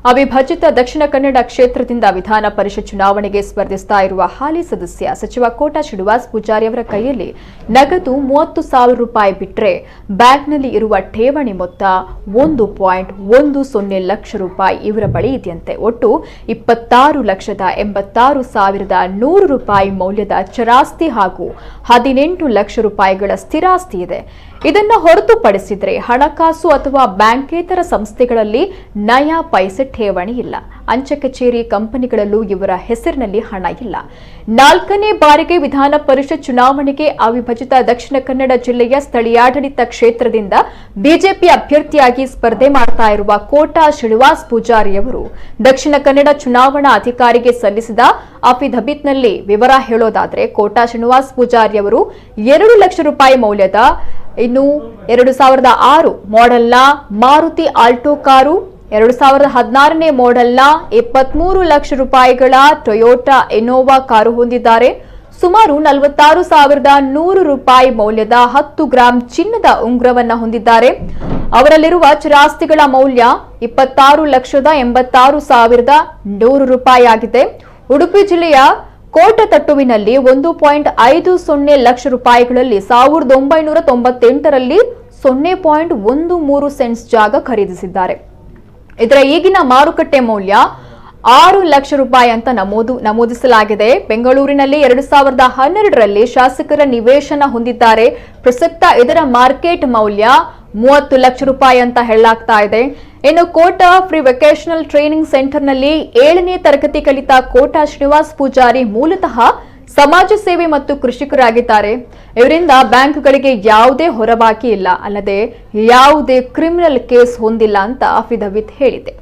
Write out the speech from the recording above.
ಅವಿಭಜಿತ ದಕ್ಷಿಣ ಕನ್ನಡ ಕ್ಷೇತ್ರದಿಂದ ವಿಧಾನ ಪರಿಷತ್ ಚುನಾವಣೆಗೆ ಸ್ಪರ್ಧಿಸುತ್ತಾ ಇರುವ ಹಾಲಿ ಸದಸ್ಯ ಸಚಿವ ಕೋಟಾ ಶ್ರೀನಿವಾಸ್ ಪೂಜಾರಿ ಅವರ ಕೈಯಲ್ಲಿ ನಗದು 30,000 ರೂಪಾಯಿ ಬಿಟ್ಟರೆ ಬ್ಯಾಂಕ್ನಲ್ಲಿ ಇರುವ ಠೇವಣಿ ಮೊತ್ತ 1.10 ಲಕ್ಷ ರೂಪಾಯಿ ಇವರ ಬಳಿ ಇದೆಯಂತೆ. ಒಟ್ಟು 26,86,100 ರೂಪಾಯಿ ಮೌಲ್ಯದ ಚರಾಸ್ತಿ ಹಾಗೂ 18 ಲಕ್ಷ ರೂಪಾಯಿಗಳ ಸ್ಥಿರಾಸ್ತಿ ಇದೆ. ಇದನ್ನು ಹೊರತುಪಡಿಸಿದರೆ ಹಣಕಾಸು ಅಥವಾ ಬ್ಯಾಂಕೇತರ ಸಂಸ್ಥೆಗಳಲ್ಲಿ ನಯಾ ಪೈಸೆ ಠೇವಣಿ ಇಲ್ಲ. ಅಂಚೆ ಕಚೇರಿ ಕಂಪನಿಗಳಲ್ಲೂ ಇವರ ಹೆಸರಿನಲ್ಲಿ ಹಣ ಇಲ್ಲ. 4ನೇ ಬಾರಿಗೆ ವಿಧಾನ ಪರಿಷತ್ ಚುನಾವಣೆಗೆ ಅವಿಭಜಿತ ದಕ್ಷಿಣ ಕನ್ನಡ ಜಿಲ್ಲೆಯ ಸ್ಥಳೀಯಾಡಳಿತ ಕ್ಷೇತ್ರದಿಂದ ಬಿಜೆಪಿ ಅಭ್ಯರ್ಥಿಯಾಗಿ ಸ್ಪರ್ಧೆ ಮಾಡ್ತಾ ಇರುವ ಕೋಟಾ ಶ್ರೀನಿವಾಸ್ ಪೂಜಾರಿ ಅವರು ದಕ್ಷಿಣ ಕನ್ನಡ ಚುನಾವಣಾ ಅಧಿಕಾರಿಗೆ ಸಲ್ಲಿಸಿದ ಅಫಿಡವಿಟ್ನಲ್ಲಿ ವಿವರ ಹೇಳೋದಾದ್ರೆ ಕೋಟಾ ಶ್ರೀನಿವಾಸ್ ಪೂಜಾರಿ ಅವರು 2 ಲಕ್ಷ ರೂಪಾಯಿ ಮೌಲ್ಯದ 2006 ಮಾಡೆಲ್ನ ಮಾರುತಿ ಆಲ್ಟೋ ಕಾರು, 2016ನೇ ಮಾಡೆಲ್ನ 23 ಲಕ್ಷ ರೂಪಾಯಿಗಳ ಟೊಯೋಟಾ ಇನೋವಾ ಕಾರು ಹೊಂದಿದ್ದಾರೆ. ಸುಮಾರು 46,100 ರೂಪಾಯಿ ಮೌಲ್ಯದ 10 ಗ್ರಾಂ ಚಿನ್ನದ ಉಂಗುರವನ್ನ ಹೊಂದಿದ್ದಾರೆ. ಅವರಲ್ಲಿರುವ ಚಿರಾಸ್ತಿಗಳ ಮೌಲ್ಯ 26,86,100 ರೂಪಾಯಿ ಆಗಿದೆ. ಉಡುಪಿ ಜಿಲ್ಲೆಯ ಕೋಟತಟ್ಟುವಿನಲ್ಲಿ 1.50 ಲಕ್ಷ ರೂಪಾಯಿಗಳಲ್ಲಿ 1998ರಲ್ಲಿ 0.13 ಸೆಂಟ್ಸ್ ಜಾಗ ಖರೀದಿಸಿದ್ದಾರೆ. ಇದರ ಈಗಿನ ಮಾರುಕಟ್ಟೆ ಮೌಲ್ಯ 6 ಲಕ್ಷ ರೂಪಾಯಿ ಅಂತ ನಮೂದಿಸಲಾಗಿದೆ. ಬೆಂಗಳೂರಿನಲ್ಲಿ 2012ರಲ್ಲಿ ಶಾಸಕರ ನಿವೇಶನ ಹೊಂದಿದ್ದಾರೆ. ಪ್ರಸಕ್ತ ಇದರ ಮಾರ್ಕೆಟ್ ಮೌಲ್ಯ 30 ಲಕ್ಷ ರೂಪಾಯಿ ಅಂತ ಹೇಳಲಾಗ್ತಾ ಇದೆ. ಇನ್ನು ಕೋಟಾ ಫ್ರೀ ವೆಕೇಶನಲ್ ಟ್ರೈನಿಂಗ್ ಸೆಂಟರ್ನಲ್ಲಿ 7ನೇ ತರಗತಿ ಕಲಿತ ಕೋಟಾ ಶ್ರೀನಿವಾಸ್ ಪೂಜಾರಿ ಮೂಲತಃ ಸಮಾಜ ಸೇವೆ ಮತ್ತು ಕೃಷಿಕರಾಗಿದ್ದಾರೆ. ಇವರಿಂದ ಬ್ಯಾಂಕ್ಗಳಿಗೆ ಯಾವುದೇ ಹೊರಬಾಕಿ ಇಲ್ಲ, ಅಲ್ಲದೆ ಯಾವುದೇ ಕ್ರಿಮಿನಲ್ ಕೇಸ್ ಹೊಂದಿಲ್ಲ ಅಂತ ಅಫಿಡವಿಟ್ ಹೇಳಿದೆ.